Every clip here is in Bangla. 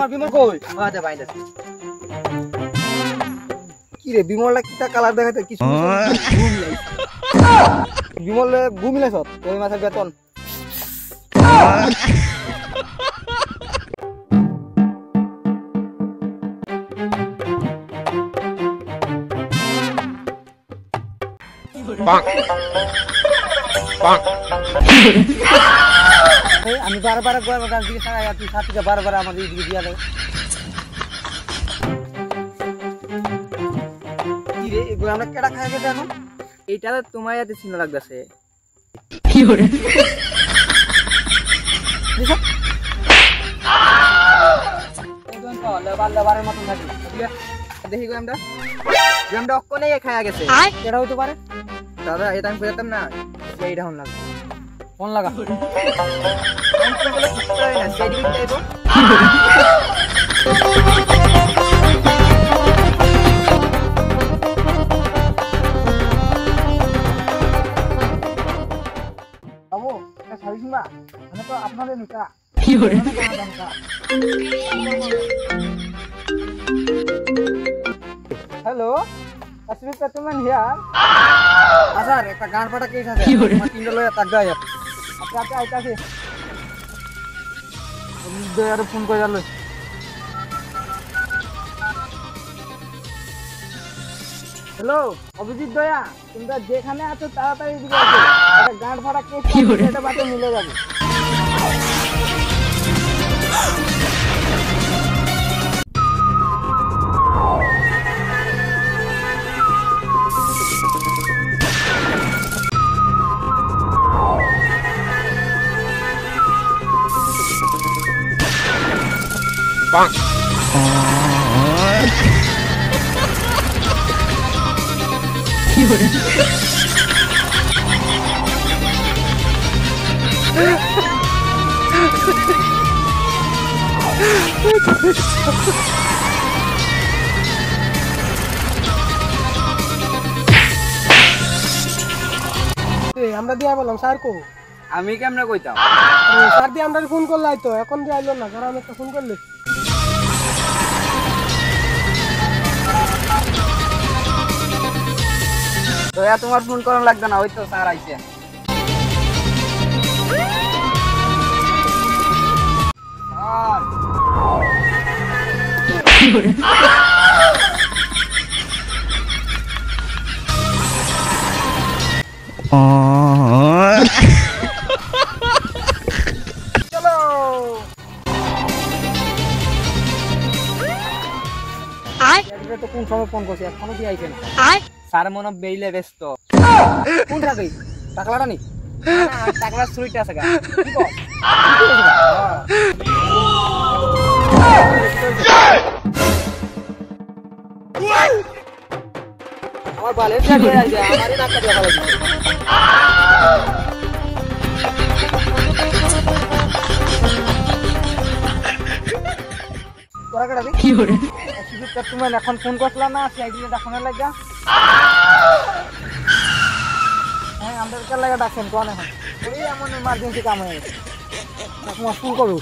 আমার বিমল কই আচ্ছা বাইন্দাছি কি রে বিমলটা কিটা কালার দেখাতে কি বিমল ঘুমিলাছ ওই মাসের বেতন আমি বারবার গোয়ার গাছ দিকে ছাড়াই তুই সাথীকে বারবার আমাদের এইদিকে দিয়া দেয় কি রে এগুলো আমরা কেডা খাই গেছে এখন এইটা তোমার এত চিন্তা লাগতেছে কি করে লেবারের মতন থাকি দেখি গেমটা গেমটা অক্ষণে খায়া গেছে কেডা হইতে পারে দাদা এটা আমি বুঝাতাম না এইটা হন লাগবে ফোন লাগা বাবু এটা সারি শুনবা মানে তো আপনাদের নিকা কি করে হ্যালো আসলে পেট্রোলম্যান হিয়ার আসার একটা গান ফাটা কেস আছে আমার তিনটা লয়ে টাকা আয়া আচ্ছা আচ্ছা আইতাছি দয়ার ফোন করে জানলো হ্যালো অভিজিৎ দয়া তোমরা যেখানে আছো তাড়াতাড়ি এদিকে আসো একটা গান ফাটা কেস এটা বাতে মিলে যাবে Bonk. আমরা দিয়া বললাম স্যার কো আমি কেমনে কইতাম স্যার দিয়ে আমরা ফোন করলাই তো এখন দিয়ে আইলো না কারণ আমি একটা ফোন করলে দয়া তোমার ফোন করার লাগবে না ওই তো স্যার আইছে চলো তো কোন সময় ফোন করছি এখনো দিয়ে আইছেন স্যার মনে বেইলে ব্যস্ত কোনটা দেই টাকলাটা নি না টাকলা সুইট আছে গা কি কো আমার বালে চলে আইছে আমারই নাকটা দিয়া ফেলাইছে তোরা কেডা কি করে শুধু তুমি এখন ফোন করছলা না সাইডে ডাকনে লাগা হ্যাঁ আমাদের কে লাগা ডাকছেন কোন এখন ওই এমন ইমার্জেন্সি কাম হয়ে গেছে এখন ফোন করু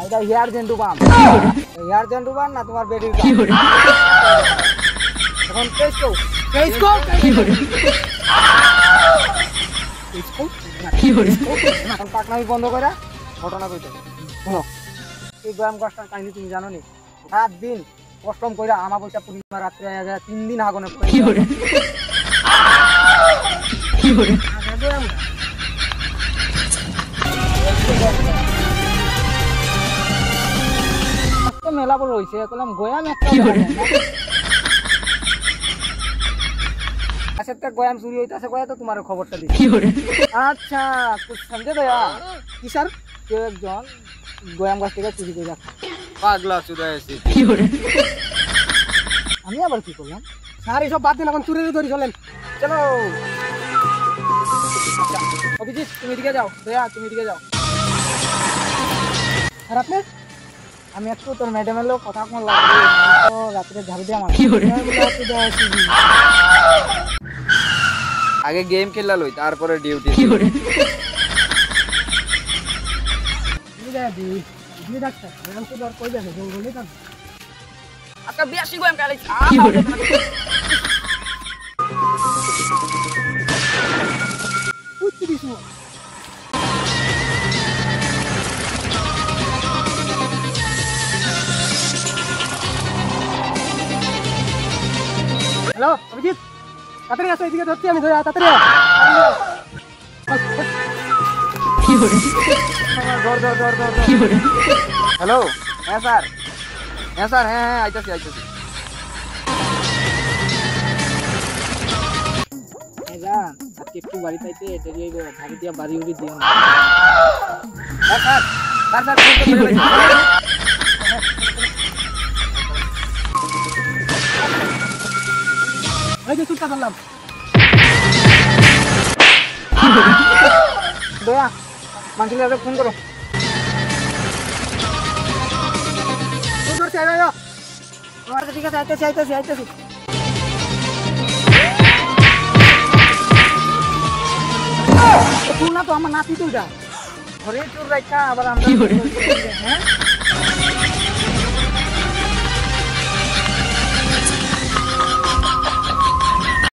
এটা হেয়ার জেন্টু বাম হেয়ার জেন্টু বাম না তোমার বেডির কি করে এখন কেসকো কি করে কি করে এখন পাকনামি বন্ধ করে ঘটনা কইতে শুনো এই গ্রাম কষ্টের কাহিনী তুমি জানো নি 7 দিন কষ্টম কইরা আমা পয়সা পূর্ণিমা রাত্রে আয়া যায় 3 দিন আগুনে পড়ে কি করে কি করে তো মেলা বড় হইছে কলম গোয়াম একটা কি করে আচ্ছা তে গোয়াম চুরি হইতাছে কয়া তো তোমার খবরটা দিই কি করে আচ্ছা কুছ সমঝে দয়া কি স্যার কেউ একজন গোয়াম গাছ থেকে চুরি করে রাখা পাগলা চুদাইছে কি করে আমি আবার কি করলাম স্যার এইসব বাদ দিন এখন চুরির ধরি চলেন চলো অভিজিৎ তুমি এদিকে যাও দয়া তুমি এদিকে যাও আর আপনি আমি একটু তোর ম্যাডামের লোক কথা কোন লাগবে তো রাতে ঝাড়ু দিয়ে আমার কি করে আগে গেম খেলা লই তারপরে ডিউটি কি করে জি ডাক্তার গয়াম তো দর কই যাবে জঙ্গলে কান আজকে বেশি গয়াম কালাই উচ্চ দিছো হ্যালো অভিজিৎ তাড়াতাড়ি আসো এদিকে ধরছি আমি ধরে তাড়াতাড়ি হ্যালো হ্যাঁ স্যার হ্যাঁ আইতাছি জান আজকে একটু বাড়ি পাইতে দেরি হইব ভাবি দিয়া বাড়ি উড়ি দিও না স্যার এই যে চুপটা করলাম দয়া মানসিলাকে ফোন করো ফোন করছি আয় আমার ঠিক আছে আইতেছি তুই না তো আমার নাতি তুই ঘরে চোর রাখা আবার আমরা হ্যাঁ